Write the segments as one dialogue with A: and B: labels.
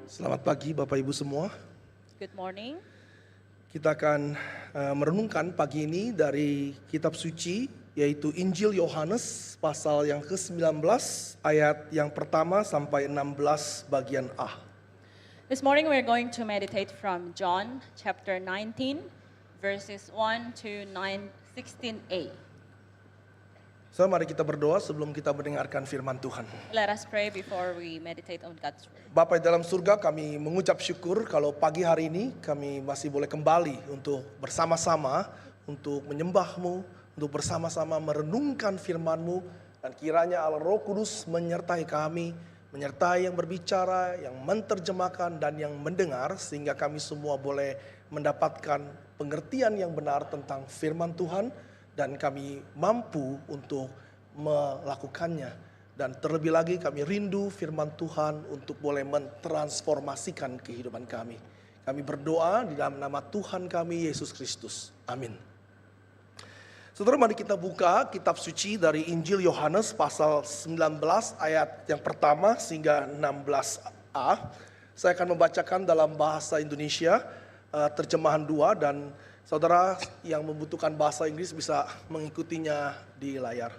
A: Selamat pagi Bapak Ibu semua.
B: Good morning.
A: Kita akan merenungkan pagi ini dari kitab suci yaitu Injil Yohanes pasal yang ke-19 ayat yang pertama sampai 16 bagian A.
B: This morning we're going to meditate from John chapter 19 verses 1 to 16a.
A: So mari kita berdoa sebelum kita mendengarkan firman Tuhan.
B: Let us pray before we meditate on God's word.
A: Bapa di dalam surga, kami mengucap syukur kalau pagi hari ini kami masih boleh kembali untuk bersama-sama untuk menyembah-Mu, untuk bersama-sama merenungkan firman-Mu, dan kiranya Allah Roh Kudus menyertai kami, menyertai yang berbicara, yang menerjemahkan dan yang mendengar, sehingga kami semua boleh mendapatkan pengertian yang benar tentang firman Tuhan dan kami mampu untuk melakukannya. Dan terlebih lagi kami rindu firman Tuhan untuk boleh mentransformasikan kehidupan kami. Kami berdoa di dalam nama Tuhan kami Yesus Kristus. Amin. Saudara, mari kita buka kitab suci dari Injil Yohanes pasal 19 ayat yang pertama sehingga 16a. Saya akan membacakan dalam bahasa Indonesia terjemahan 2 dan saudara yang membutuhkan bahasa Inggris bisa mengikutinya di layar.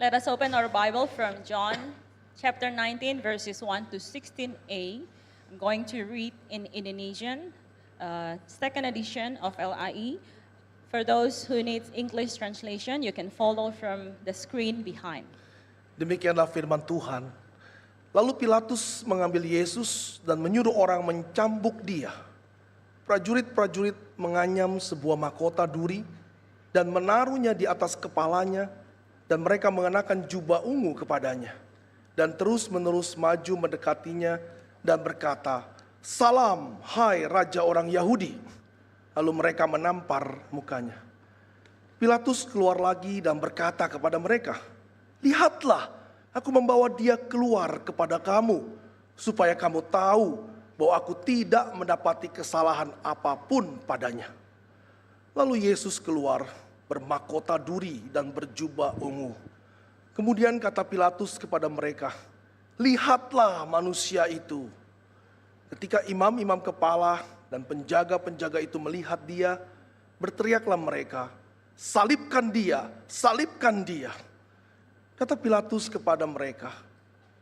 B: Let us open our Bible from John chapter 19 verses 1 to 16a. I'm going to read in Indonesian, second edition of LIE. For those who need English translation, you can follow from the screen behind.
A: Demikianlah firman Tuhan. Lalu Pilatus mengambil Yesus dan menyuruh orang mencambuk dia. Prajurit-prajurit menganyam sebuah mahkota duri dan menaruhnya di atas kepalanya, dan mereka mengenakan jubah ungu kepadanya dan terus-menerus maju mendekatinya dan berkata, "Salam, hai Raja orang Yahudi." Lalu mereka menampar mukanya. Pilatus keluar lagi dan berkata kepada mereka, "Lihatlah, aku membawa dia keluar kepada kamu, supaya kamu tahu bahwa aku tidak mendapati kesalahan apapun padanya." Lalu Yesus keluar bermahkota duri dan berjubah ungu. Kemudian kata Pilatus kepada mereka, "Lihatlah manusia itu." Ketika imam-imam kepala dan penjaga-penjaga itu melihat dia, berteriaklah mereka, "Salibkan dia, salibkan dia." Kata Pilatus kepada mereka,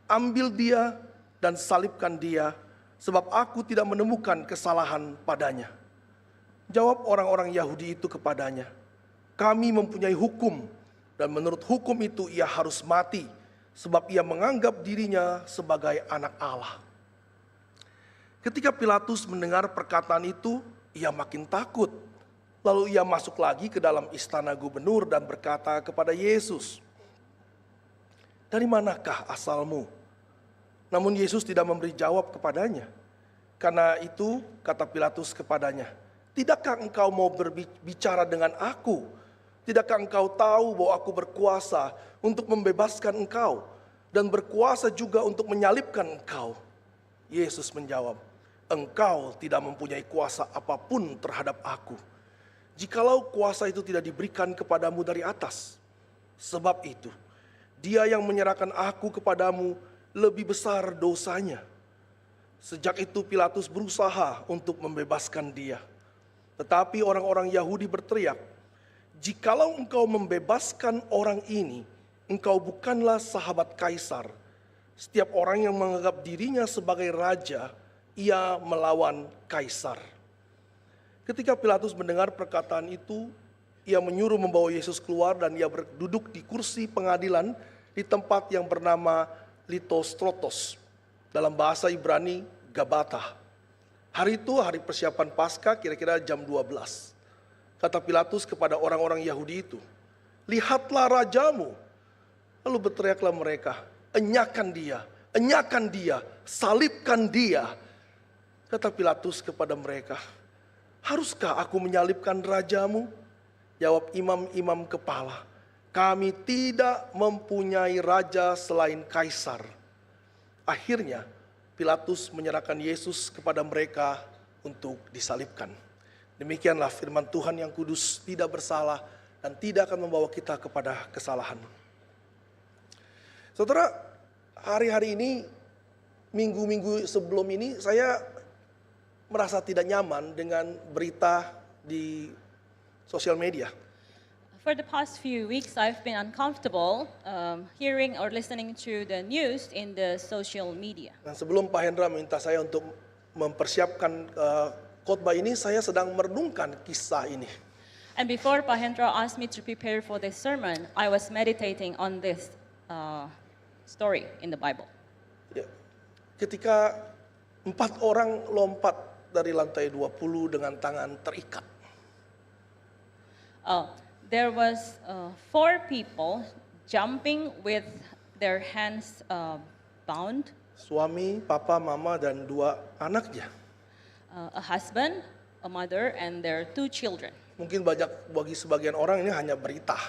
A: "Ambil dia dan salibkan dia, sebab aku tidak menemukan kesalahan padanya." Jawab orang-orang Yahudi itu kepadanya, "Kami mempunyai hukum, dan menurut hukum itu ia harus mati, sebab ia menganggap dirinya sebagai anak Allah." Ketika Pilatus mendengar perkataan itu, ia makin takut. Lalu ia masuk lagi ke dalam istana gubernur dan berkata kepada Yesus, "Dari manakah asalmu?" Namun Yesus tidak memberi jawab kepadanya. Karena itu kata Pilatus kepadanya, "Tidakkah engkau mau berbicara dengan aku? Tidakkah engkau tahu bahwa aku berkuasa untuk membebaskan engkau dan berkuasa juga untuk menyalibkan engkau?" Yesus menjawab, "Engkau tidak mempunyai kuasa apapun terhadap aku, jikalau kuasa itu tidak diberikan kepadamu dari atas. Sebab itu, dia yang menyerahkan aku kepadamu lebih besar dosanya." Sejak itu Pilatus berusaha untuk membebaskan dia. Tetapi orang-orang Yahudi berteriak, "Jikalau engkau membebaskan orang ini, engkau bukanlah sahabat Kaisar. Setiap orang yang menganggap dirinya sebagai raja, ia melawan Kaisar." Ketika Pilatus mendengar perkataan itu, ia menyuruh membawa Yesus keluar dan ia duduk di kursi pengadilan di tempat yang bernama Litostrotos. Dalam bahasa Ibrani, Gabata. Hari itu hari persiapan Paskah, kira-kira jam 12. Kata Pilatus kepada orang-orang Yahudi itu, "Lihatlah rajamu." Lalu berteriaklah mereka, enyakkan dia, salibkan dia." Kata Pilatus kepada mereka, "Haruskah aku menyalibkan rajamu?" Jawab imam-imam kepala, "Kami tidak mempunyai raja selain Kaisar." Akhirnya Pilatus menyerahkan Yesus kepada mereka untuk disalibkan. Demikianlah firman Tuhan yang kudus, tidak bersalah dan tidak akan membawa kita kepada kesalahan. Saudara, hari-hari ini minggu-minggu sebelum ini saya merasa tidak nyaman dengan berita di sosial media.
B: For the past few weeks, I've been uncomfortable hearing or listening to the news in the social media.
A: Dan sebelum Pak Hendra minta saya untuk mempersiapkan khotbah ini, saya sedang merenungkan kisah ini.
B: And before Pahendra asked me to prepare for this sermon, I was meditating on this story in the Bible.
A: Ya. Ketika 4 orang lompat dari lantai 20 dengan tangan terikat.
B: There was 4 people jumping with their hands bound.
A: Suami, papa, mama, dan 2 anaknya.
B: A husband, a mother, and their 2 children.
A: Mungkin bagi sebagian orang ini hanya berita.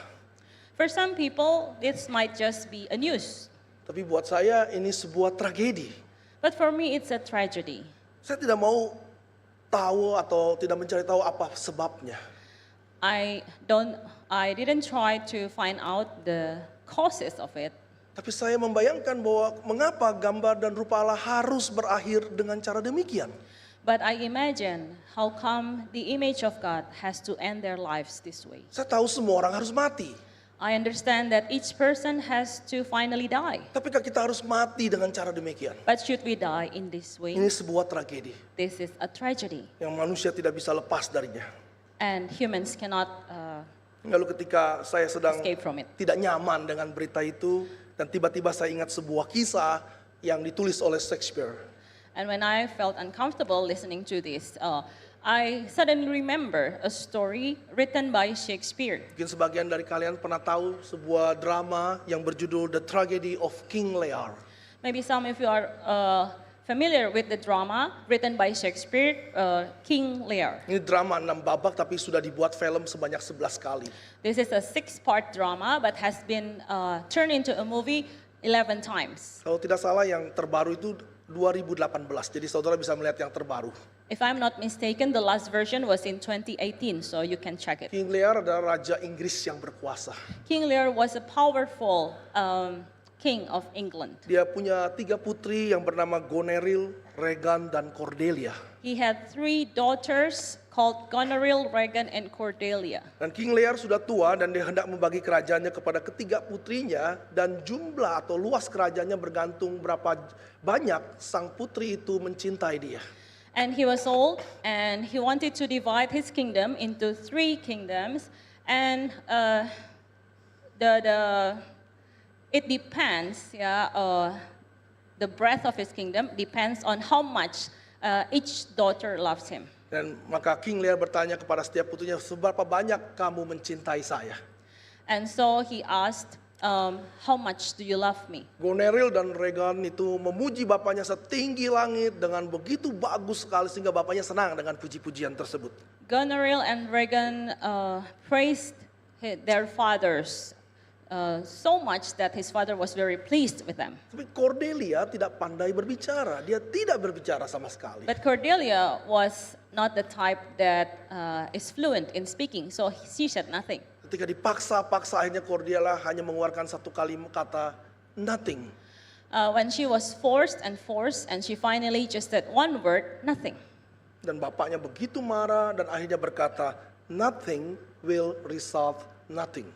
B: For some people, this might just be a news.
A: Tapi buat saya ini sebuah tragedi.
B: But for me, it's a tragedy.
A: Saya tidak mau tahu atau tidak mencari tahu apa sebabnya.
B: I didn't try to find out the causes of it.
A: Tapi saya membayangkan bahwa mengapa gambar dan rupa Allah harus berakhir dengan cara demikian.
B: But I imagine how come the image of God has to end their lives this way.
A: Saya tahu semua orang harus mati.
B: I understand that each person has to finally die.
A: Tapikah kita harus mati dengan cara demikian?
B: But should we die in this way?
A: Ini sebuah tragedi
B: This is a tragedy.
A: yang manusia tidak bisa lepas darinya.
B: And humans cannot
A: Lalu ketika saya sedang
B: escape from it.
A: tidak nyaman dengan berita itu, dan tiba-tiba saya ingat sebuah kisah yang ditulis oleh Shakespeare.
B: And when I felt uncomfortable listening to this, I suddenly remember a story written by Shakespeare.
A: Mungkin sebagian dari kalian pernah tahu sebuah drama yang berjudul The Tragedy of King Lear.
B: Maybe some of you are familiar with the drama written by Shakespeare, King Lear.
A: Ini drama 6 babak tapi sudah dibuat film sebanyak 11 kali.
B: This is a 6-part drama but has been turned into a movie 11 times.
A: Kalau tidak salah yang terbaru itu 2018. Jadi saudara bisa melihat yang terbaru.
B: If I'm not mistaken, the last version was in 2018, so you can check it.
A: King Lear adalah raja Inggris yang berkuasa.
B: King Lear was a powerful king of England.
A: Dia punya 3 putri yang bernama Goneril, Regan, dan Cordelia.
B: He had 3 daughters called Goneril, Regan, and Cordelia.
A: Dan King Lear sudah tua dan dia hendak membagi kerajaannya kepada ketiga putrinya, dan jumlah atau luas kerajaannya bergantung berapa banyak sang putri itu mencintai dia.
B: And he was old, and he wanted to divide his kingdom into 3 kingdoms, and it depends, the breadth of his kingdom depends on how much each daughter loves him.
A: Dan maka King Lear bertanya kepada setiap putrinya, seberapa banyak kamu mencintai saya?
B: And so he asked, how much do you love me?
A: Goneril dan Regan itu memuji bapaknya setinggi langit dengan begitu bagus sekali sehingga bapaknya senang dengan puji-pujian tersebut.
B: Goneril and Regan praised their fathers so much that his father was very pleased with them.
A: Tapi Cordelia tidak pandai berbicara, dia tidak berbicara sama sekali.
B: But Cordelia was not the type that is fluent in speaking, so she said nothing.
A: Ketika dipaksa-paksa akhirnya Cordelia hanya mengeluarkan satu kalimat kata nothing.
B: When she was forced, and she finally just said one word, nothing.
A: Dan bapaknya begitu marah dan akhirnya berkata, nothing will resolve nothing.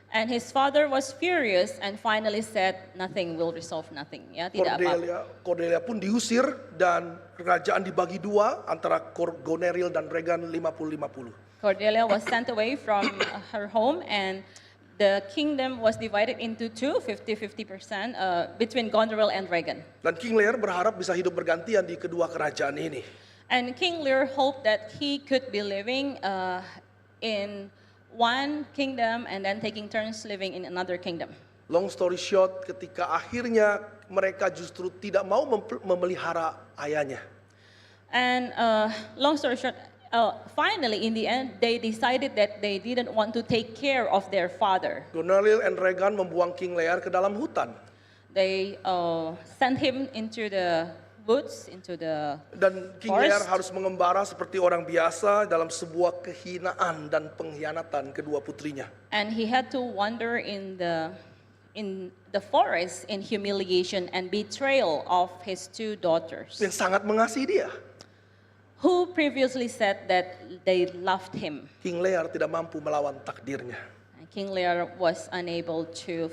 B: And his father was furious and finally said, nothing will resolve nothing. Ya, tidak apa-apa.
A: Cordelia pun diusir dan kerajaan dibagi 2 antara Goneril dan Regan 50-50.
B: Cordelia was sent away from her home, and the kingdom was divided into 2, 50-50% between Goneril and Regan.
A: Dan King Lear berharap bisa hidup bergantian di kedua kerajaan ini.
B: And King Lear hoped that he could be living in one kingdom and then taking turns living in another kingdom.
A: Long story short, ketika akhirnya mereka justru tidak mau memelihara ayahnya.
B: And long story short, finally in the end, they decided that they didn't want to take care of their father.
A: Goneril and Regan membuang King Lear ke dalam hutan.
B: They sent him into the woods, into the
A: Dan King
B: forest.
A: Lear harus mengembara seperti orang biasa dalam sebuah kehinaan dan pengkhianatan kedua putrinya.
B: And he had to wander in the forest in humiliation and betrayal of his two daughters,
A: yang sangat mengasihi dia.
B: who previously said that they loved him.
A: King Lear tidak mampu melawan takdirnya.
B: King Lear was unable to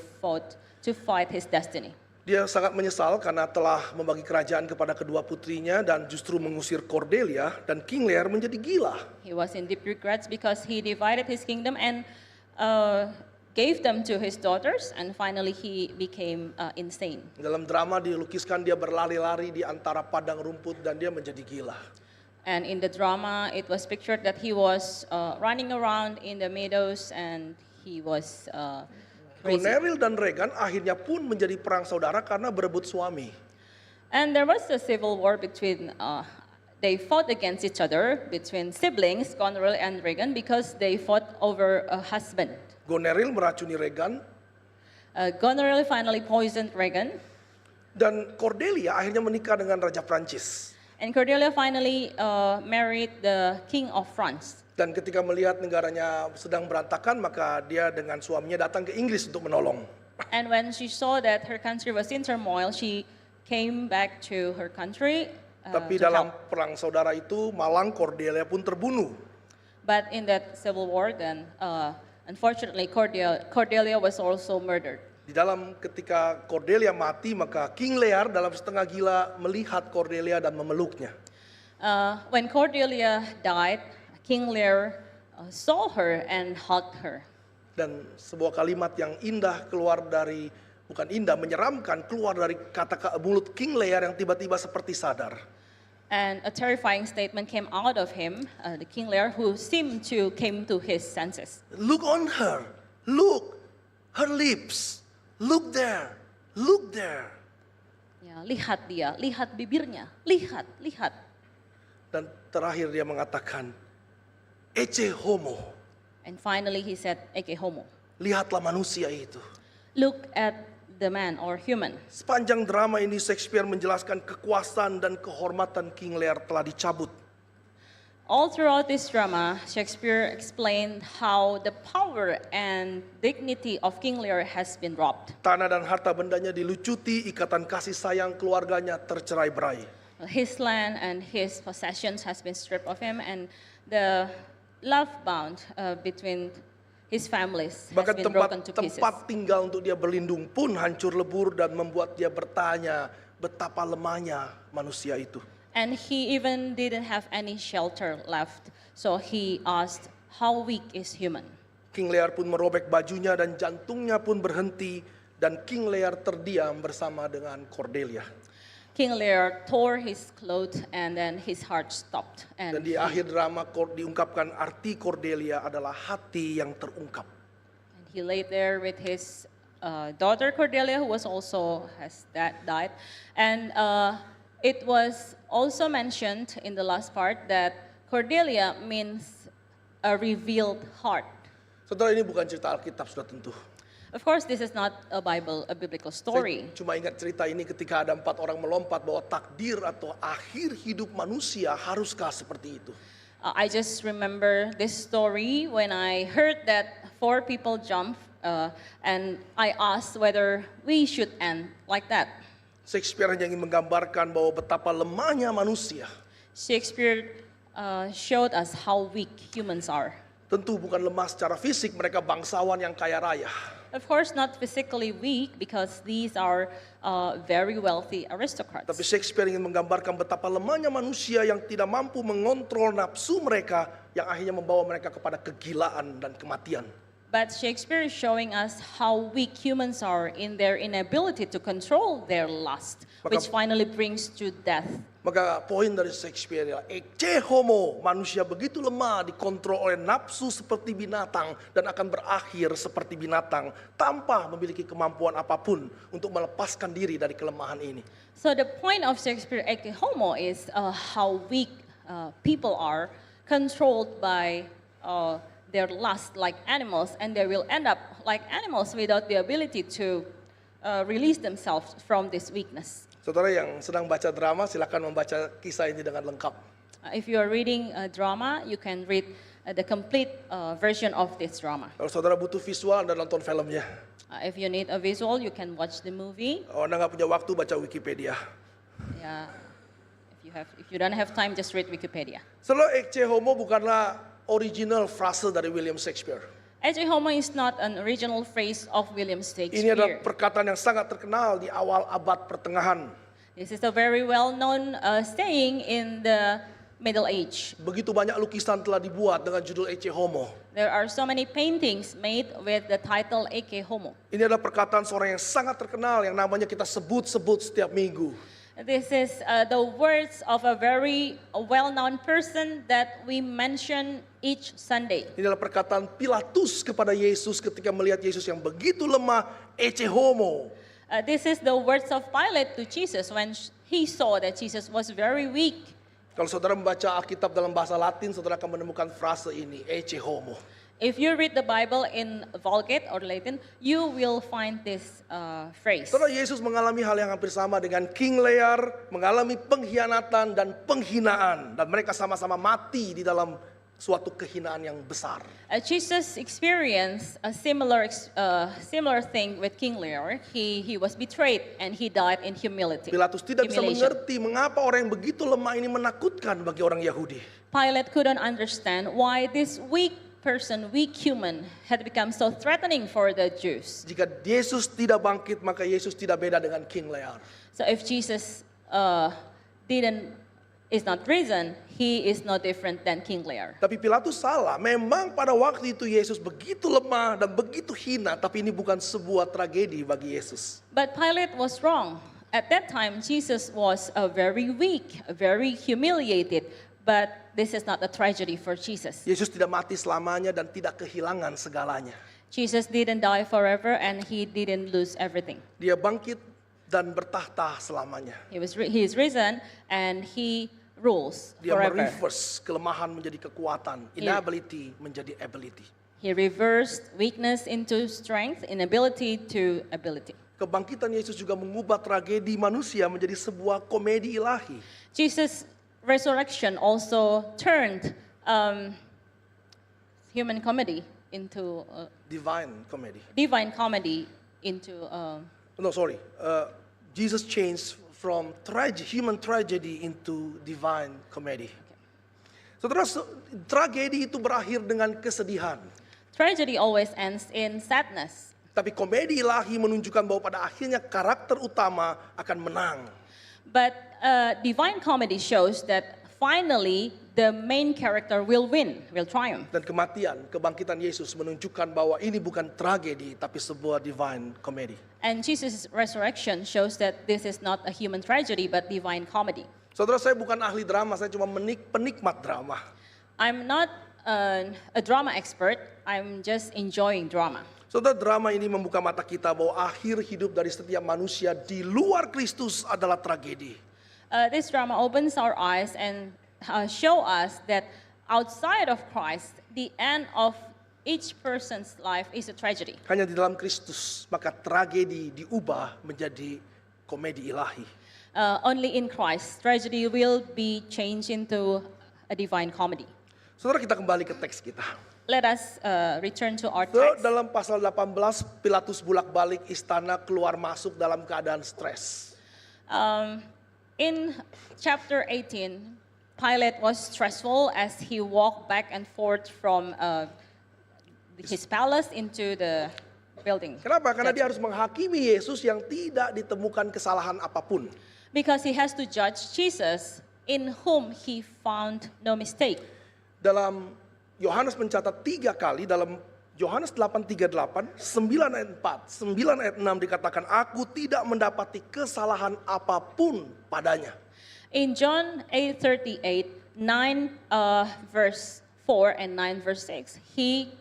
B: fight his destiny.
A: Dia sangat menyesal karena telah membagi kerajaan kepada kedua putrinya dan justru mengusir Cordelia, dan King Lear menjadi gila.
B: He was in deep regrets because he divided his kingdom and gave them to his daughters, and finally he became insane.
A: Dalam drama dilukiskan dia berlari-lari di antara padang rumput dan dia menjadi gila.
B: And in the drama, it was pictured that he was running around in the meadows and he was crazy.
A: Goneril dan Regan akhirnya pun menjadi perang saudara karena berebut suami.
B: And there was a civil war between, they fought against each other between siblings, Goneril and Regan, because they fought over a husband.
A: Goneril meracuni Regan
B: Goneril finally poisoned Regan,
A: dan Cordelia akhirnya menikah dengan Raja Prancis.
B: and Cordelia finally married the King of France.
A: Dan ketika melihat negaranya sedang berantakan, maka dia dengan suaminya datang ke Inggris untuk menolong.
B: And when she saw that her country was in turmoil, she came back to her country
A: Tapi
B: to
A: dalam
B: help.
A: perang saudara itu, malang Cordelia pun terbunuh.
B: But in that civil war, then unfortunately Cordelia was also murdered.
A: Di dalam ketika Cordelia mati, maka King Lear dalam setengah gila melihat Cordelia dan memeluknya.
B: When Cordelia died, King Lear saw her and hugged her.
A: Dan sebuah kalimat yang indah keluar dari, bukan indah, menyeramkan, keluar dari kata mulut King Lear yang tiba-tiba seperti sadar.
B: And a terrifying statement came out of him, the King Lear, who seemed to came to his senses.
A: Look on her, look, her lips, look there, look there.
B: Ya, lihat dia, lihat bibirnya, lihat.
A: Dan terakhir dia mengatakan, Ecce homo,
B: And finally he said, Ecce homo.
A: lihatlah manusia itu.
B: Look at the man or human.
A: Sepanjang drama ini Shakespeare menjelaskan kekuasaan dan kehormatan King Lear telah dicabut.
B: All throughout this drama, Shakespeare explained how the power and dignity of King Lear has been robbed.
A: Tanah dan harta bendanya dilucuti, ikatan kasih sayang keluarganya tercerai-berai.
B: His land and his possessions has been stripped of him, and the love bound between his families has
A: Bahkan
B: been broken to pieces.
A: tempat tinggal untuk dia berlindung pun hancur lebur dan membuat dia bertanya betapa lemahnya manusia itu.
B: And he even didn't have any shelter left, so he asked, how weak is human?
A: King Lear pun merobek bajunya dan jantungnya pun berhenti, dan King Lear terdiam bersama dengan Cordelia.
B: King Lear tore his clothes and then his heart stopped.
A: Dan
B: And
A: di akhir drama diungkapkan arti Cordelia adalah hati yang terungkap.
B: he laid there with his daughter Cordelia, who was also died. And it was also mentioned in the last part that Cordelia means a revealed heart.
A: Saudara, ini bukan cerita Alkitab sudah tentu.
B: Of course, this is not a biblical story.
A: Saya cuma ingat cerita ini ketika ada 4 orang melompat bahwa takdir atau akhir hidup manusia haruskah seperti itu.
B: I just remember this story when I heard that 4 people jumped, and I asked whether we should end like that.
A: Shakespeare hanya ingin menggambarkan bahwa betapa lemahnya manusia.
B: Shakespeare showed us how weak humans are.
A: Tentu bukan lemah secara fisik, mereka bangsawan yang kaya raya.
B: Of course, not physically weak because these are very wealthy aristocrats.
A: Tapi Shakespeare ingin menggambarkan betapa lemahnya manusia yang tidak mampu mengontrol nafsu mereka, yang akhirnya membawa mereka kepada kegilaan dan kematian.
B: But Shakespeare is showing us how weak humans are in their inability to control their lust, which finally brings to death.
A: Maka poin dari Shakespeare adalah ecce homo, manusia begitu lemah dikontrol oleh nafsu seperti binatang dan akan berakhir seperti binatang tanpa memiliki kemampuan apapun untuk melepaskan diri dari kelemahan ini.
B: So the point of Shakespeare ecce homo is how weak people are, controlled by their lust like animals, and they will end up like animals without the ability to release themselves from this weakness.
A: Saudara yang sedang baca drama, silakan membaca kisah ini dengan lengkap.
B: If you are reading a drama, you can read the complete version of this drama.
A: Kalau saudara butuh visual, Anda nonton filmnya.
B: If you need a visual, you can watch the movie.
A: Oh, Anda nggak punya waktu baca Wikipedia.
B: Yeah. If you don't have time, just read Wikipedia.
A: Saudara, ecce homo bukanlah original frase dari William Shakespeare.
B: Ecce homo is not an original phrase of William
A: Ini adalah
B: Shakespeare.
A: perkataan yang sangat terkenal di awal abad pertengahan.
B: This is a very well-known saying in the Middle Age.
A: Begitu banyak lukisan telah dibuat dengan judul ecce homo.
B: There are so many paintings made with the title Ecce Homo.
A: Ini adalah perkataan seorang yang sangat terkenal yang namanya kita sebut-sebut setiap minggu.
B: This is the words of a very well-known person that we mention each Sunday.
A: Ini adalah perkataan Pilatus kepada Yesus ketika melihat Yesus yang begitu lemah, ecce homo.
B: This is the words of Pilate to Jesus when he saw that Jesus was very weak.
A: Kalau saudara membaca Alkitab dalam bahasa Latin, saudara akan menemukan frase ini, ecce homo.
B: If you read the Bible in Vulgate or Latin, you will find this phrase.
A: Saudara, Yesus mengalami hal yang hampir sama dengan King Lear, mengalami pengkhianatan dan penghinaan. Dan mereka sama-sama mati di dalam suatu kehinaan yang besar.
B: Jesus experienced a similar thing with King Lear. He was betrayed and he died in humility.
A: Pilatus tidak bisa
B: humiliation.
A: mengerti mengapa orang yang begitu lemah ini menakutkan bagi orang Yahudi.
B: Pilate couldn't understand why this weak human, had become so threatening for the Jews.
A: Jika Yesus tidak bangkit, maka Yesus tidak beda dengan King Lear.
B: So if Jesus is not risen, he is no different than King Lear.
A: Tapi Pilatus salah. Memang pada waktu itu Yesus begitu lemah dan begitu hina, tapi ini bukan sebuah tragedi bagi Yesus.
B: But Pilate was wrong. At that time, Jesus was very weak, very humiliated. But this is not a tragedy for Jesus.
A: Yesus tidak mati selamanya dan tidak kehilangan segalanya.
B: Jesus didn't die forever and he didn't lose everything.
A: Dia bangkit dan bertahta selamanya.
B: He is risen and he rules
A: Dia
B: forever.
A: mereverse kelemahan menjadi kekuatan, inability menjadi ability.
B: He reversed weakness into strength, inability to ability.
A: Kebangkitan Yesus juga mengubah tragedi manusia menjadi sebuah komedi ilahi.
B: Jesus' resurrection also turned human comedy into
A: Divine comedy.
B: divine comedy into
A: Jesus changed from human tragedy into divine comedy. Saudara, tragedi itu berakhir dengan kesedihan.
B: tragedy always ends in sadness.
A: Tapi komedi ilahi menunjukkan bahwa pada akhirnya karakter utama akan menang.
B: But divine comedy shows that finally the main character will win, will triumph.
A: Dan kebangkitan Yesus menunjukkan bahwa ini bukan tragedi tapi sebuah divine comedy.
B: And Jesus' resurrection shows that this is not a human tragedy but divine comedy.
A: Saudara, saya bukan ahli drama, saya cuma penikmat drama.
B: I'm not a drama expert, I'm just enjoying drama.
A: Saudara, drama ini membuka mata kita bahwa akhir hidup dari setiap manusia di luar Kristus adalah tragedi.
B: This drama opens our eyes and show us that outside of Christ, the end of each person's life is a tragedy.
A: Hanya di dalam Kristus, maka tragedi diubah menjadi komedi ilahi.
B: Only in Christ, tragedy will be changed into a divine comedy.
A: Saudara, kita kembali ke teks kita.
B: Let us return to our
A: So,
B: text.
A: dalam pasal 18, Pilatus bolak-balik istana keluar masuk dalam keadaan stres.
B: In chapter 18, Pilate was stressful as he walked back and forth from his palace into the building.
A: Kenapa? Karena dia harus menghakimi Yesus yang tidak ditemukan kesalahan apapun.
B: Because he has to judge Jesus in whom he found no mistake.
A: Dalam Yohanes mencatat 3 kali, dalam Yohanes 8:38, 9 ayat 4, 9 ayat 6 dikatakan, aku tidak mendapati kesalahan apapun padanya.
B: In John 8:38, 9 verse 4 and 9 verse 6, he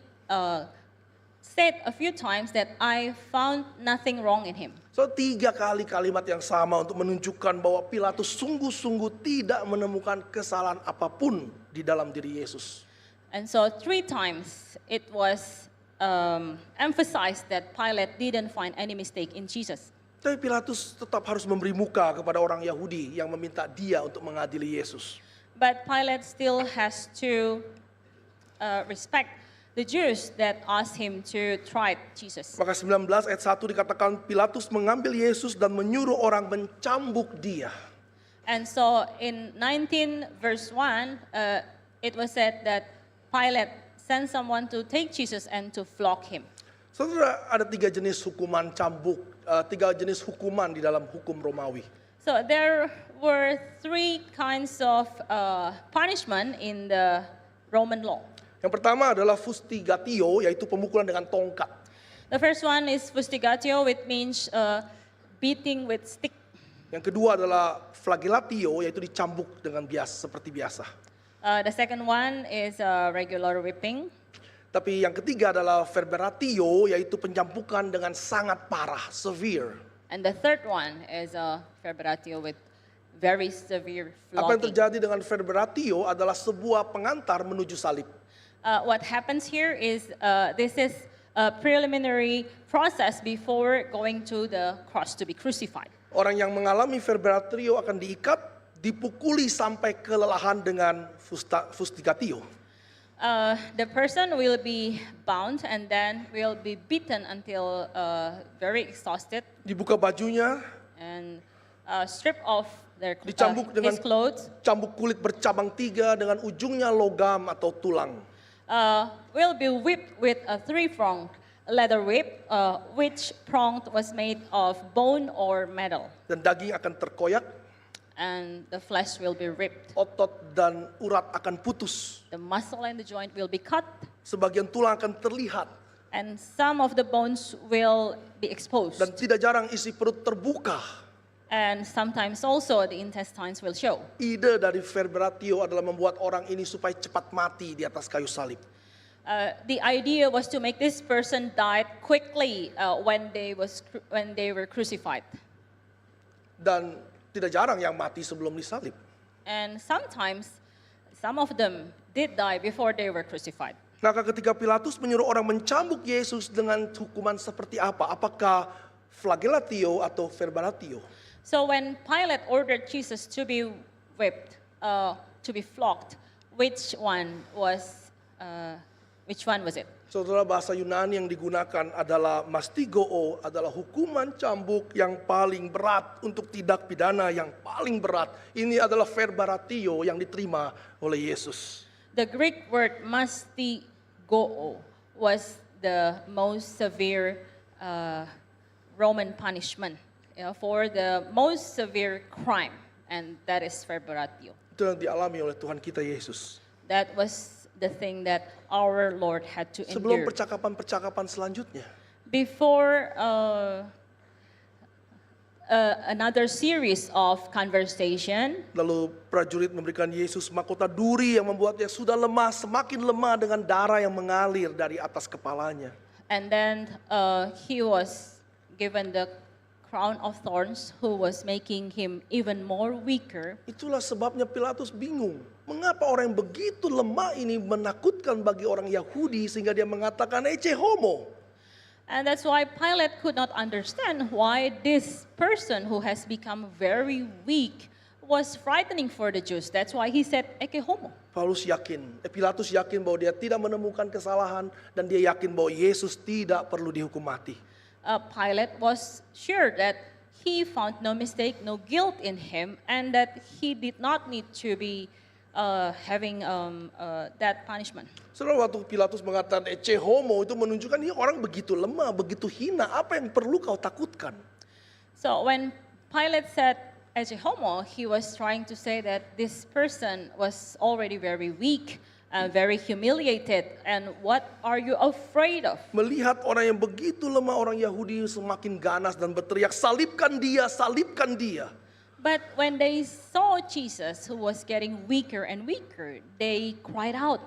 B: said a few times that I found nothing wrong in him.
A: So 3 kali kalimat yang sama untuk menunjukkan bahwa Pilatus sungguh-sungguh tidak menemukan kesalahan apapun di dalam diri Yesus.
B: And so 3 times it was emphasized that Pilate didn't find any mistake in Jesus.
A: Tapi Pilatus tetap harus memberi muka kepada orang Yahudi yang meminta dia untuk mengadili Yesus.
B: But Pilate still has to respect the Jews that asked him to try Jesus.
A: Maka 19 ayat 1 dikatakan Pilatus mengambil Yesus dan menyuruh orang mencambuk dia.
B: And so in 19 verse 1, it was said that Pilate sent someone to take Jesus and to flog him.
A: Saudara, ada 3 jenis hukuman cambuk, 3 jenis hukuman di dalam hukum Romawi.
B: So there were 3 kinds of punishment in the Roman law.
A: Yang pertama adalah fustigatio, yaitu pemukulan dengan tongkat.
B: The first one is fustigatio, which means beating with stick.
A: Yang kedua adalah flagellatio, yaitu dicambuk dengan seperti biasa.
B: The second one is regular whipping.
A: Tapi yang ketiga adalah verberatio, yaitu pencambukan dengan sangat parah, severe.
B: And the third one is verberatio with very severe
A: Apa yang
B: flogging.
A: terjadi dengan verberatio adalah sebuah pengantar menuju salib.
B: What happens here is this is a preliminary process before going to the cross to be crucified.
A: Orang yang mengalami verberatio akan diikat, dipukuli sampai kelelahan dengan fustigatio.
B: The person will be bound and then will be beaten until very exhausted
A: Dibuka bajunya,
B: and stripped off
A: dicambuk dengan
B: his clothes.
A: cambuk kulit bercabang 3 dengan ujungnya logam atau tulang.
B: Will be whipped with a 3-pronged leather whip, which prong was made of bone or metal,
A: Dan daging akan terkoyak,
B: and the flesh will be ripped.
A: otot dan urat akan putus.
B: The muscle and the joint will be cut,
A: Sebagian tulang akan terlihat.
B: and some of the bones will be exposed.
A: Dan tidak jarang isi perut terbuka.
B: And sometimes also the intestines will show.
A: Ide dari verberatio adalah membuat orang ini supaya cepat mati di atas kayu salib.
B: The idea was to make this person die quickly when they were crucified.
A: Dan tidak jarang yang mati sebelum disalib.
B: And sometimes some of them did die before they were crucified.
A: Maka ketika Pilatus menyuruh orang mencambuk Yesus dengan hukuman seperti apa? Apakah flagellatio atau verberatio?
B: So when Pilate ordered Jesus to be whipped, to be flogged, which one was it?
A: Saudara, bahasa Yunani yang digunakan adalah mastigoo, adalah hukuman cambuk yang paling berat untuk tindak pidana yang paling berat. Ini adalah verberatio yang diterima oleh Yesus.
B: The Greek word mastigoo was the most severe Roman punishment for the most severe crime, and that is verberatio.
A: Itu yang dialami oleh Tuhan kita Yesus.
B: That was the thing that our Lord had to
A: Sebelum
B: endure.
A: percakapan-percakapan selanjutnya,
B: Before another series of conversation,
A: lalu prajurit memberikan Yesus mahkota duri yang membuatnya sudah lemah, semakin lemah dengan darah yang mengalir dari atas kepalanya.
B: and then he was given the crown of thorns, who was making him even more weaker.
A: Itulah sebabnya Pilatus bingung. Mengapa orang yang begitu lemah ini menakutkan bagi orang Yahudi sehingga dia mengatakan ecce homo.
B: And that's why Pilate could not understand why this person who has become very weak was frightening for the Jews. That's why he said ecce homo.
A: Pilatus yakin bahwa dia tidak menemukan kesalahan dan dia yakin bahwa Yesus tidak perlu dihukum mati.
B: Pilate was sure that he found no mistake, no guilt in him, and that he did not need to be having that punishment.
A: Saudara, waktu Pilatus mengatakan ecce homo itu menunjukkan ini orang begitu lemah, begitu hina. Apa yang perlu kau takutkan?
B: So when Pilate said ecce homo, he was trying to say that this person was already very weak, very humiliated, and what are you afraid of?
A: Melihat orang yang begitu lemah, orang Yahudi semakin ganas dan berteriak, salibkan dia, salibkan dia.
B: But when they saw Jesus, who was getting weaker and weaker, they cried out,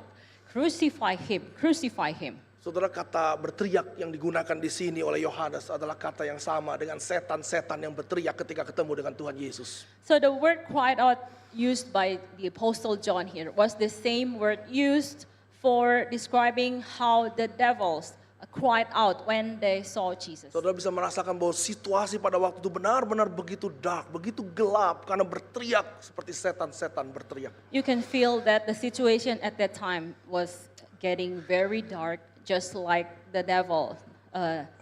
B: crucify him, crucify him.
A: Saudara, kata berteriak yang digunakan di sini oleh Yohanes adalah kata yang sama dengan setan-setan yang berteriak ketika ketemu dengan Tuhan Yesus.
B: So the word cried out used by the Apostle John here was the same word used for describing how the devils cried out when they saw Jesus.
A: Saudara bisa merasakan bahwa situasi pada waktu itu benar-benar begitu dark, begitu gelap karena berteriak seperti setan-setan berteriak.
B: You can feel that the situation at that time was getting very dark, just like the devil,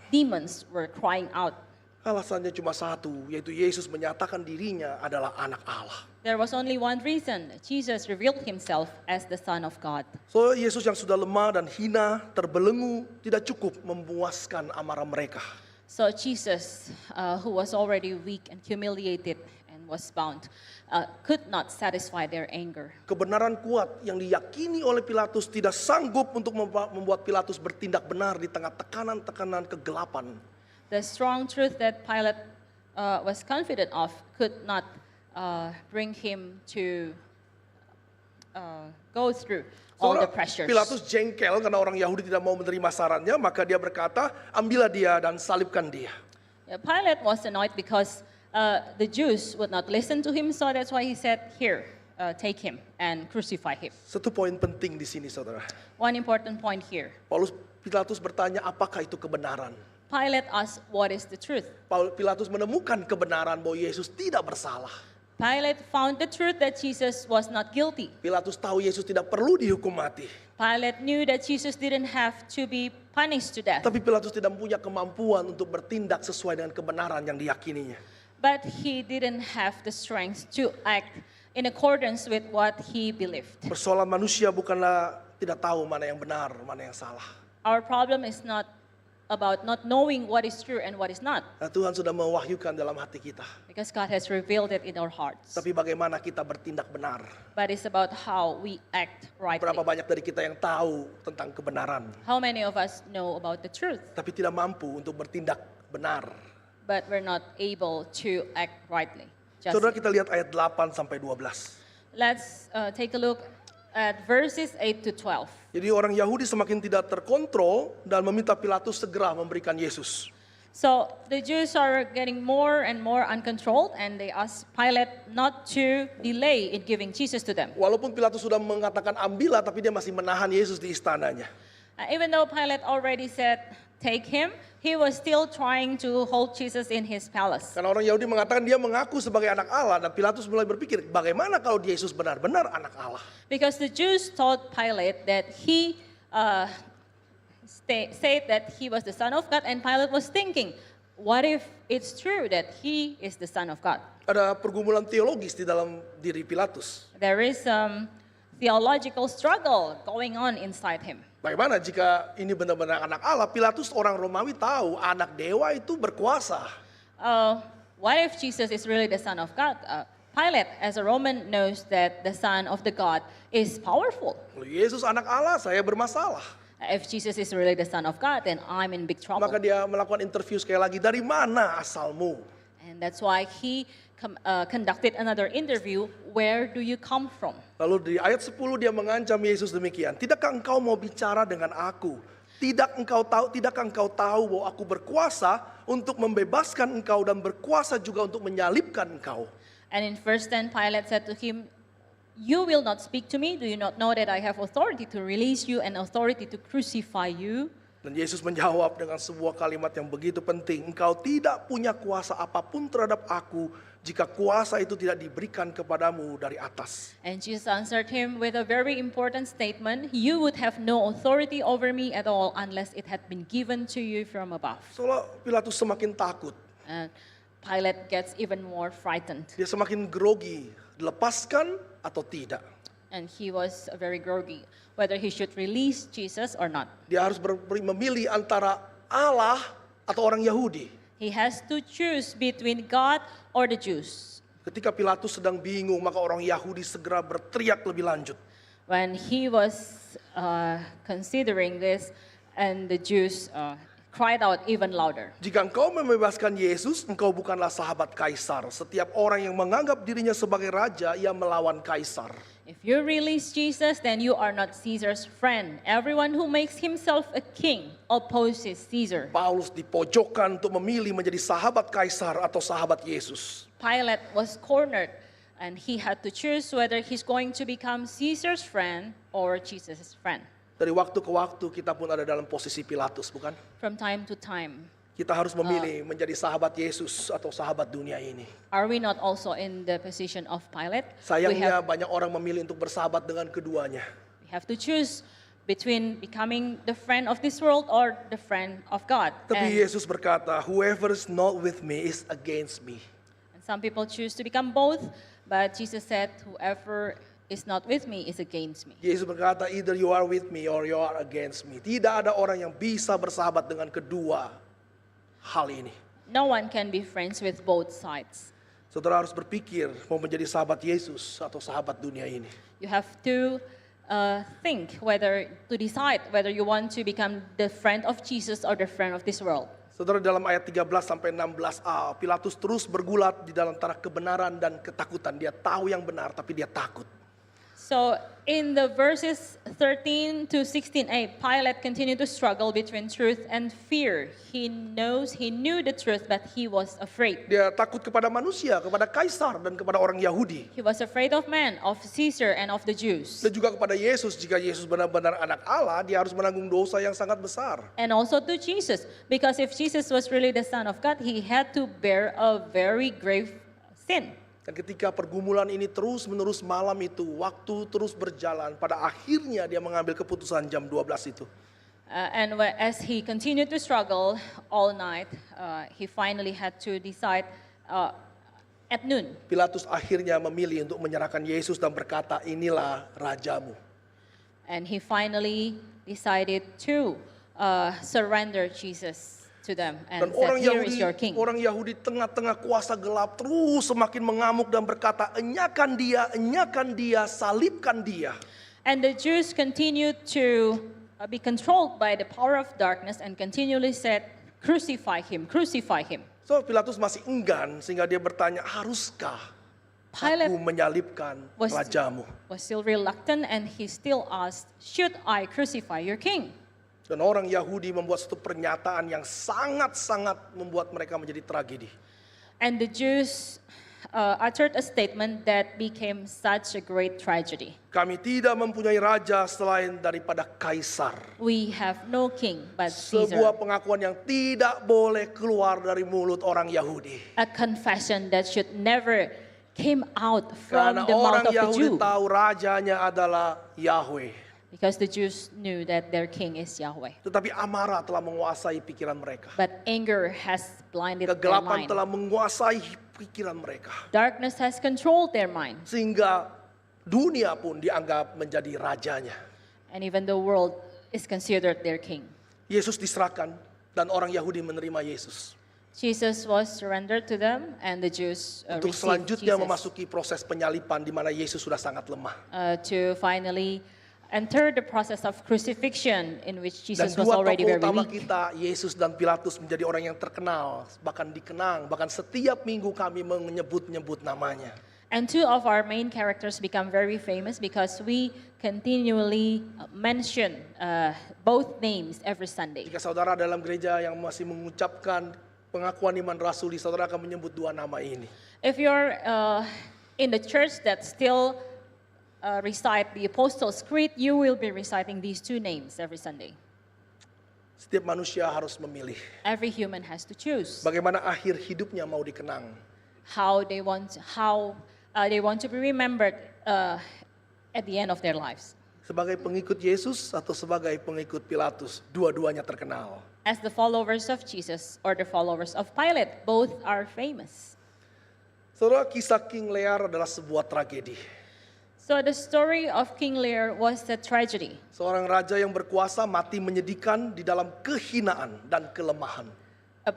B: demons were crying out.
A: Alasannya cuma satu, yaitu Yesus menyatakan dirinya adalah anak Allah.
B: There was only one reason. Jesus revealed himself as the Son of God.
A: So Yesus yang sudah lemah dan hina, terbelenggu, tidak cukup memuaskan amarah mereka.
B: So Jesus, who was already weak and humiliated and was bound, could not satisfy their anger.
A: Kebenaran kuat yang diyakini oleh Pilatus tidak sanggup untuk membuat Pilatus bertindak benar di tengah tekanan-tekanan kegelapan.
B: The strong truth that Pilate was confident of could not bring him to go through all the pressures.
A: Pilatus jengkel karena orang Yahudi tidak mau menerima sarannya, maka dia berkata, ambillah dia dan salibkan dia.
B: Pilate was annoyed because the Jews would not listen to him, so that's why he said, here, take him and crucify him.
A: Satu poin penting di sini, saudara.
B: One important point here.
A: Pilatus bertanya, apakah itu kebenaran?
B: Pilate asked, what is the truth?
A: Pilatus menemukan kebenaran bahwa Yesus tidak bersalah.
B: Pilate found the truth that Jesus was not guilty.
A: Pilatus tahu Yesus tidak perlu dihukum mati.
B: Pilate knew that Jesus didn't have to be punished to death.
A: Tapi Pilatus tidak punya kemampuan untuk bertindak sesuai dengan kebenaran yang diyakininya.
B: But he didn't have the strength to act in accordance with what he believed.
A: Persoalan manusia bukanlah tidak tahu mana yang benar, mana yang salah.
B: Our problem is not about not knowing what is true and what is not.
A: Nah, Tuhan sudah mewahyukan dalam hati kita.
B: Because God has revealed it in our hearts.
A: Tapi bagaimana kita bertindak benar?
B: But it's about how we act rightly.
A: Berapa banyak dari kita yang tahu tentang kebenaran,
B: How many of us know about the truth,
A: tapi tidak mampu untuk bertindak benar?
B: but we're not able to act rightly?
A: Saudara, kita lihat ayat 8 sampai 12.
B: Let's take a look at verses 8 to 12.
A: Jadi orang Yahudi semakin tidak terkontrol dan meminta Pilatus segera memberikan Yesus.
B: So the Jews are getting more and more uncontrolled, and they ask Pilate not to delay in giving Jesus to them.
A: Walaupun Pilatus sudah mengatakan ambillah, tapi dia masih menahan Yesus di istananya.
B: Even though Pilate already said, take him, he was still trying to hold Jesus in his palace.
A: Karena orang Yahudi mengatakan dia mengaku sebagai anak Allah, dan Pilatus mulai berpikir, bagaimana kalau Yesus benar-benar anak Allah?
B: Because the Jews told Pilate that he said that he was the Son of God, and Pilate was thinking, what if it's true that he is the Son of God?
A: Ada pergumulan teologis di dalam diri Pilatus.
B: There is theological struggle going on inside him.
A: Bagaimana jika ini benar-benar anak Allah? Pilatus orang Romawi tahu anak dewa itu berkuasa.
B: What if Jesus is really the Son of God? Pilate, as a Roman, knows that the Son of the God is powerful.
A: Kalau Yesus anak Allah, saya bermasalah.
B: If Jesus is really the Son of God, then I'm in big trouble.
A: Maka dia melakukan interview sekali lagi, dari mana asalmu?
B: And that's why he conducted another interview, where do you come from?
A: Lalu di ayat 10 dia mengancam Yesus demikian, tidakkah engkau mau bicara dengan aku? Tidakkah engkau tahu bahwa aku berkuasa untuk membebaskan engkau dan berkuasa juga untuk menyalibkan engkau?
B: And in verse 10, Pilate said to him, you will not speak to me? Do you not know that I have authority to release you and authority to crucify you?
A: Dan Yesus menjawab dengan sebuah kalimat yang begitu penting. Engkau tidak punya kuasa apapun terhadap aku jika kuasa itu tidak diberikan kepadamu dari atas.
B: And Jesus answered him with a very important statement. You would have no authority over me at all unless it had been given to you from above.
A: Seolah Pilatus semakin takut.
B: And Pilate gets even more frightened.
A: Dia semakin grogi. Dilepaskan atau tidak.
B: And he was very groggy, whether he should release Jesus or not.
A: Dia harus memilih antara Allah atau orang Yahudi.
B: He has to choose between God or the Jews.
A: Ketika Pilatus sedang bingung, maka orang Yahudi segera berteriak lebih lanjut.
B: When he was considering this, and the Jews cried out even louder.
A: Jika engkau membebaskan Yesus, engkau bukanlah sahabat kaisar. Setiap orang yang menganggap dirinya sebagai raja, ia melawan kaisar.
B: If you release Jesus, then you are not Caesar's friend. Everyone who makes himself a king opposes Caesar.
A: Paulus dipojokkan untuk memilih menjadi sahabat kaisar atau sahabat Yesus.
B: Pilate was cornered, and he had to choose whether he's going to become Caesar's friend or Jesus' friend.
A: Dari waktu ke waktu kita pun ada dalam posisi Pilatus, bukan?
B: From time to time.
A: Kita harus memilih menjadi sahabat Yesus atau sahabat dunia ini.
B: Are we not also in the position of Pilate?
A: Sayangnya banyak orang memilih untuk bersahabat dengan keduanya.
B: We have to choose between becoming the friend of this world or the friend of God.
A: Tapi
B: And
A: Yesus berkata, whoever is not with me is against me.
B: some people choose to become both, but Jesus said, whoever is not with me is against me.
A: Yesus berkata, either you are with me or you are against me. Tidak ada orang yang bisa bersahabat dengan kedua hal ini.
B: No one can be friends with both sides.
A: Saudara harus berpikir mau menjadi sahabat Yesus atau sahabat dunia ini.
B: You have to decide whether you want to become the friend of Jesus or the friend of this world.
A: Saudara, dalam ayat 13 sampai 16a, Pilatus terus bergulat di dalam antara kebenaran dan ketakutan. Dia tahu yang benar tapi dia takut.
B: So in the verses 13 to 16a, Pilate continued to struggle between truth and fear. He knew the truth, but he was afraid.
A: Dia takut kepada manusia, kepada kaisar dan kepada orang Yahudi.
B: He was afraid of man, of Caesar, and of the Jews.
A: Dan juga kepada Yesus, jika Yesus benar-benar anak Allah, dia harus menanggung dosa yang sangat besar.
B: And also to Jesus, because if Jesus was really the Son of God, he had to bear a very grave sin.
A: Dan ketika pergumulan ini terus-menerus malam itu, waktu terus berjalan, pada akhirnya dia mengambil keputusan jam 12 itu.
B: As he continued to struggle all night, he finally had to decide at noon.
A: Pilatus akhirnya memilih untuk menyerahkan Yesus dan berkata, inilah rajamu.
B: And he finally decided to surrender Jesus to them and
A: Dan
B: said, here is your king.
A: orang Yahudi tengah-tengah kuasa gelap terus semakin mengamuk dan berkata, enyakan dia, salibkan dia.
B: And the Jews continued to be controlled by the power of darkness and continually said, crucify him, crucify him.
A: So Pilatus masih enggan sehingga dia bertanya, haruskah
B: Pilate
A: aku menyalibkan rajamu?
B: was still reluctant and he still asked, should I crucify your king?
A: Dan orang Yahudi membuat satu pernyataan yang sangat-sangat membuat mereka menjadi tragedi.
B: And the Jews uttered a statement that became such a great tragedy.
A: Kami tidak mempunyai raja selain daripada kaisar.
B: We have no king but
A: Sebuah
B: Caesar.
A: pengakuan yang tidak boleh keluar dari mulut orang Yahudi.
B: A confession that should never came out from
A: Karena
B: the mouth
A: orang
B: of the
A: Yahudi
B: Jew.
A: tahu rajanya adalah Yahweh.
B: Because the Jews knew that their king is Yahweh.
A: Tetapi amarah telah menguasai pikiran mereka.
B: But anger has blinded their
A: Kegelapan
B: mind.
A: telah menguasai pikiran mereka.
B: Darkness has controlled their mind.
A: Sehingga dunia pun dianggap menjadi rajanya.
B: And even the world is considered their king.
A: Yesus diserahkan dan orang Yahudi menerima Yesus.
B: Jesus was surrendered to them and the Jews
A: Untuk
B: received
A: selanjutnya
B: Jesus
A: memasuki proses penyalipan di mana Yesus sudah sangat lemah.
B: To finally enter the process of crucifixion in which
A: Dan
B: Jesus was
A: dua
B: already
A: tokoh
B: very
A: utama
B: weak.
A: kita, Yesus dan Pilatus, menjadi orang yang terkenal, bahkan dikenang, bahkan setiap minggu kami menyebut-nyebut namanya.
B: And two of our main characters become very famous because we continually mention both names every Sunday.
A: Jika saudara dalam gereja yang masih mengucapkan pengakuan iman rasuli, saudara akan menyebut dua nama ini.
B: If you're in the church that still recite the Apostles' Creed, you will be reciting these two names every Sunday.
A: Setiap manusia harus memilih
B: Every human has to choose
A: bagaimana akhir hidupnya mau dikenang.
B: how they want to be remembered at the end of their lives.
A: Sebagai pengikut Yesus atau sebagai pengikut Pilatus, dua-duanya terkenal.
B: As the followers of Jesus or the followers of Pilate, both are famous.
A: Saudara, kisah King Lear adalah sebuah tragedi.
B: So the story of King Lear was a tragedy.
A: Seorang raja yang berkuasa mati menyedihkan di dalam kehinaan dan kelemahan.
B: A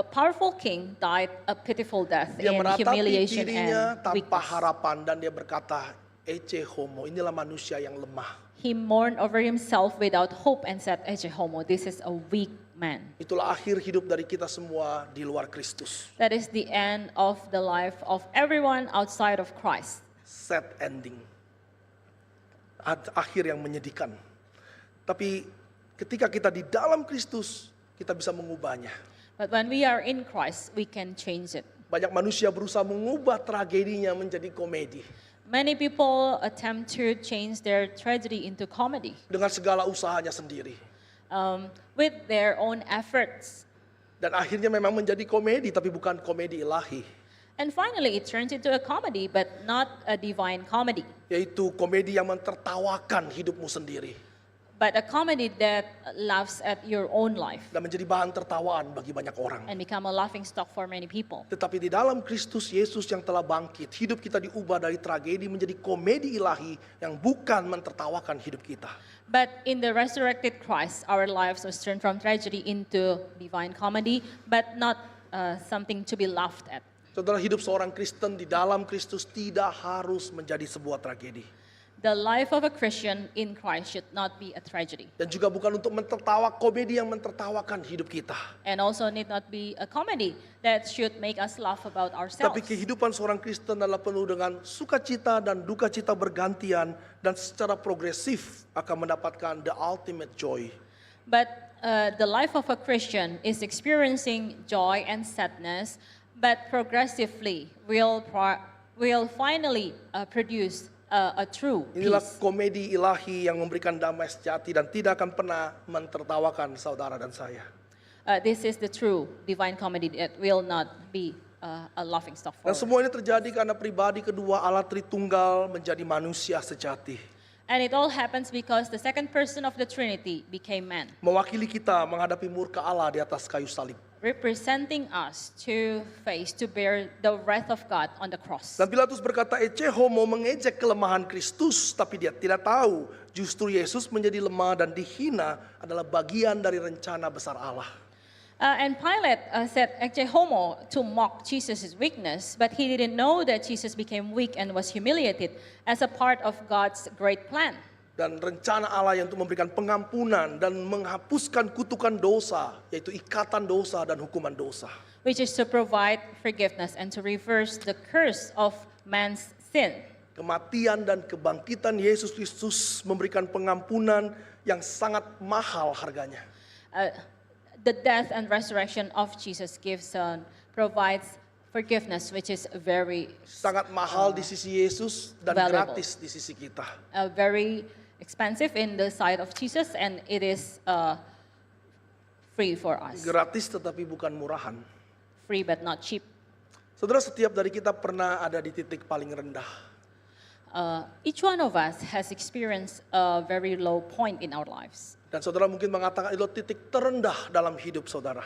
B: powerful king died a pitiful death
A: Dia
B: in
A: meratapi
B: humiliation
A: dirinya
B: and
A: tanpa
B: weakness.
A: harapan dan dia berkata, Ece homo, inilah manusia yang lemah.
B: He mourned over himself without hope and said, Ece homo, this is a weak man.
A: Itulah akhir hidup dari kita semua di luar Kristus.
B: That is the end of the life of everyone outside of Christ.
A: Sad ending. Akhir yang menyedihkan. Tapi ketika kita di dalam Kristus, kita bisa mengubahnya.
B: But when we are in Christ, we can change it.
A: Banyak manusia berusaha mengubah tragedinya menjadi komedi.
B: Many people attempt to change their tragedy into comedy
A: dengan segala usahanya sendiri.
B: with their own efforts.
A: Dan akhirnya memang menjadi komedi, tapi bukan komedi ilahi.
B: And finally, it turns into a comedy, but not a divine comedy,
A: Yaitu komedi yang mentertawakan hidupmu sendiri.
B: but a comedy that laughs at your own life
A: Dan menjadi bahan tertawaan bagi banyak orang.
B: and become a laughing stock for many people.
A: Tetapi di dalam Kristus Yesus yang telah bangkit, hidup kita diubah dari tragedi menjadi komedi ilahi yang bukan mentertawakan hidup kita.
B: But in the resurrected Christ, our lives was turned from tragedy into divine comedy, but not something to be laughed at.
A: Saudara, hidup seorang Kristen di dalam Kristus tidak harus menjadi sebuah tragedi.
B: The life of a Christian in Christ should not be a tragedy,
A: Dan juga bukan untuk komedi yang mentertawakan hidup kita.
B: and also need not be a comedy that should make us laugh about ourselves.
A: Tapi kehidupan seorang Kristen adalah penuh dengan sukacita dan duka cita bergantian dan secara progresif akan mendapatkan the ultimate joy.
B: But the life of a Christian is experiencing joy and sadness, but progressively will finally produce a true
A: Inilah
B: peace.
A: komedi ilahi yang memberikan damai sejati dan tidak akan pernah mentertawakan saudara dan saya.
B: This is the true divine comedy that will not be a laughing stock for
A: Dan
B: us.
A: semua ini terjadi karena pribadi kedua Allah Tritunggal menjadi manusia sejati.
B: And it all happens because the second person of the Trinity became man,
A: Mewakili kita menghadapi murka Allah di atas kayu salib.
B: representing us to bear the wrath of God on the cross.
A: Dan Pilatus berkata, Ecce homo, mengejek kelemahan Kristus, tapi dia tidak tahu justru Yesus menjadi lemah dan dihina adalah bagian dari rencana besar Allah.
B: And Pilate said ecce homo to mock Jesus' weakness, but he didn't know that Jesus became weak and was humiliated as a part of God's great plan.
A: Dan rencana Allah yang untuk memberikan pengampunan dan menghapuskan kutukan dosa, yaitu ikatan dosa dan hukuman dosa.
B: Which is to provide forgiveness and to reverse the curse of man's sin.
A: Kematian dan kebangkitan Yesus Kristus memberikan pengampunan yang sangat mahal harganya.
B: The death and resurrection of Jesus provides forgiveness, which is very
A: Sangat mahal di sisi Yesus dan
B: valuable.
A: gratis di sisi kita.
B: Very expensive in the sight of Jesus, and it is free for us.
A: Gratis tetapi bukan murahan.
B: Free but not cheap.
A: Saudara, setiap dari kita pernah ada di titik paling rendah.
B: Each one of us has experienced a very low point in our lives.
A: Dan saudara mungkin mengatakan itu titik terendah dalam hidup saudara.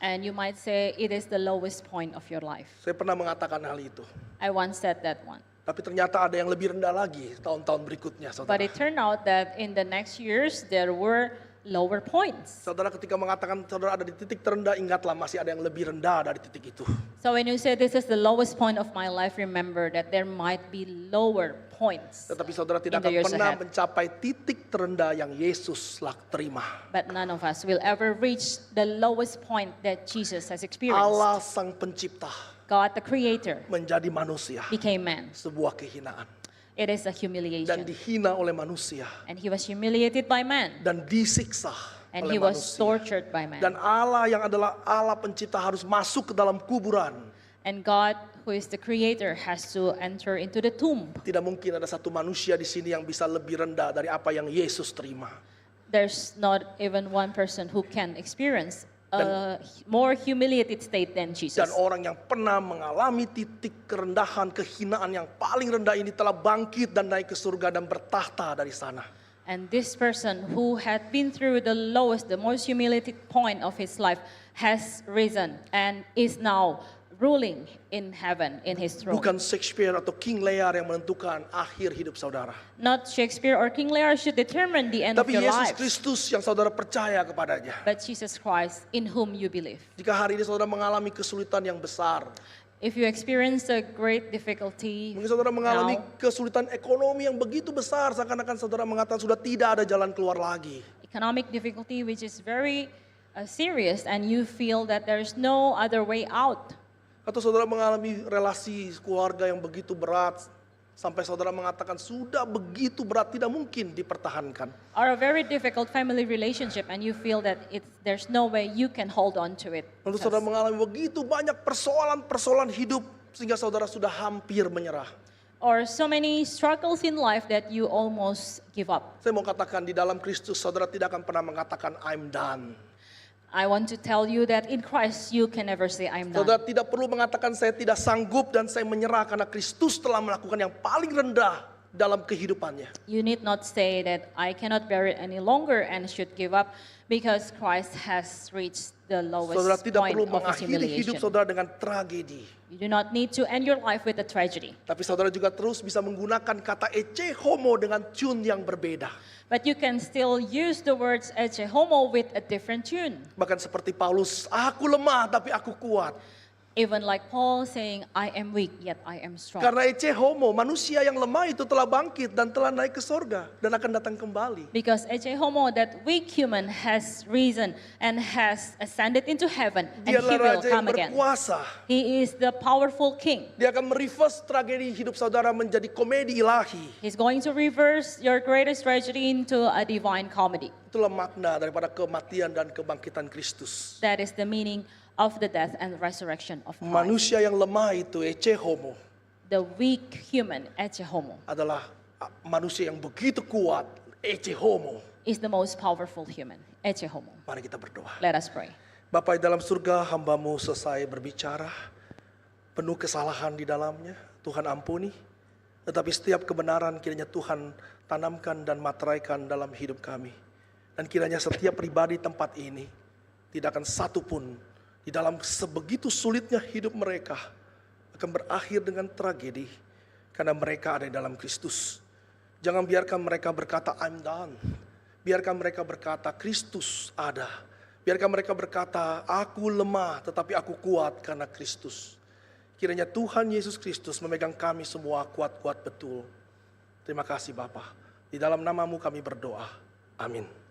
B: And you might say it is the lowest point of your life.
A: Saya pernah mengatakan hal itu.
B: I once said that one.
A: Tapi ternyata ada yang lebih rendah lagi tahun-tahun berikutnya
B: But
A: saudara.
B: it turned out that in the next years, there were lower points.
A: Saudara, ketika mengatakan saudara ada di titik terendah, ingatlah masih ada yang lebih rendah dari titik itu.
B: So when you say this is the lowest point of my life, remember that there might be lower points.
A: Tetapi saudara tidak
B: In the
A: akan
B: years
A: pernah
B: ahead.
A: mencapai titik terendah yang Yesus terima.
B: But none of us will ever reach the lowest point that Jesus has experienced.
A: Allah sang pencipta
B: God, the Creator,
A: menjadi manusia.
B: became man.
A: Sebuah kehinaan.
B: It is a
A: Dan
B: humiliation.
A: dihina oleh manusia.
B: And he was humiliated by man.
A: Dan disiksa
B: And
A: oleh
B: he was
A: manusia.
B: tortured by man.
A: Dan Allah yang adalah Allah pencipta harus masuk ke dalam kuburan.
B: And God, who is the Creator, has to enter into the tomb.
A: Tidak mungkin ada satu manusia di sini yang bisa lebih rendah dari apa yang Yesus terima.
B: There's not even one person who can experience a more humiliated state than Jesus.
A: Dan orang yang pernah mengalami titik kerendahan, kehinaan yang paling rendah ini telah bangkit dan naik ke surga dan bertahta dari sana.
B: And this person who had been through the lowest, the most humiliated point of his life has risen and is now ruling in heaven in his throne.
A: Bukan Shakespeare atau King Lear yang menentukan akhir hidup saudara.
B: Not Shakespeare or King Lear should determine the end of
A: Tapi
B: your
A: Yesus
B: life,
A: Kristus yang saudara percaya kepadanya.
B: but Jesus Christ in whom you believe.
A: Jika hari ini saudara mengalami kesulitan yang besar,
B: If you experience a great difficulty
A: mungkin saudara mengalami
B: now,
A: kesulitan ekonomi yang begitu besar, seakan-akan saudara mengatakan sudah tidak ada jalan keluar lagi.
B: economic difficulty which is very serious, and you feel that there is no other way out.
A: Atau saudara mengalami relasi keluarga yang begitu berat, sampai saudara mengatakan sudah begitu berat tidak mungkin dipertahankan.
B: Or a very difficult family relationship, and you feel that there's no way you can hold on to it.
A: Lalu saudara mengalami begitu banyak persoalan-persoalan hidup sehingga saudara sudah hampir menyerah.
B: or so many struggles in life that you almost give up.
A: Saya mau katakan di dalam Kristus saudara tidak akan pernah mengatakan I'm done.
B: I want to tell you that in Christ you can never say I'm
A: Saudara
B: done.
A: tidak perlu mengatakan saya tidak sanggup dan saya menyerah karena Kristus telah melakukan yang paling rendah dalam kehidupannya.
B: You need not say that I cannot bear it any longer and should give up because Christ has reached the
A: Saudara
B: lowest
A: tidak
B: point
A: perlu
B: of his
A: mengakhiri hidup
B: humiliation.
A: saudara dengan tragedi.
B: You do not need to end your life with a tragedy.
A: Tapi saudara juga terus bisa menggunakan kata ecce homo dengan tune yang berbeda.
B: But you can still use the words ecce homo with a different tune.
A: Bahkan seperti Paulus, aku lemah tapi aku kuat.
B: Even like Paul saying, I am weak, yet I am strong.
A: Karena ecce homo, manusia yang lemah itu telah bangkit dan telah naik ke sorga dan akan datang kembali.
B: Because ecce homo, that weak human has risen and has ascended into heaven, and he
A: Dialah
B: will
A: raja yang
B: come again.
A: berkuasa.
B: He is the powerful king.
A: Dia akan mereverse tragedi hidup saudara menjadi komedi ilahi.
B: He's going to reverse your greatest tragedy into a divine comedy.
A: Itulah makna daripada kematian dan kebangkitan Kristus.
B: That is the meaning of the death and resurrection of Christ.
A: Manusia yang lemah itu ecce homo
B: The weak human, ecce homo,
A: adalah manusia yang begitu kuat, ecce homo.
B: is the most powerful human, ecce homo.
A: Mari kita berdoa.
B: Let us pray.
A: Bapa di dalam surga, hamba-Mu selesai berbicara, penuh kesalahan di dalamnya, Tuhan ampuni. Tetapi setiap kebenaran kiranya Tuhan tanamkan dan materaikan dalam hidup kami. Dan kiranya setiap pribadi tempat ini tidak akan satu pun di dalam sebegitu sulitnya hidup mereka akan berakhir dengan tragedi karena mereka ada di dalam Kristus. Jangan biarkan mereka berkata I'm done. Biarkan mereka berkata Kristus ada. Biarkan mereka berkata aku lemah tetapi aku kuat karena Kristus. Kiranya Tuhan Yesus Kristus memegang kami semua kuat-kuat betul. Terima kasih Bapa. Di dalam nama-Mu kami berdoa. Amin.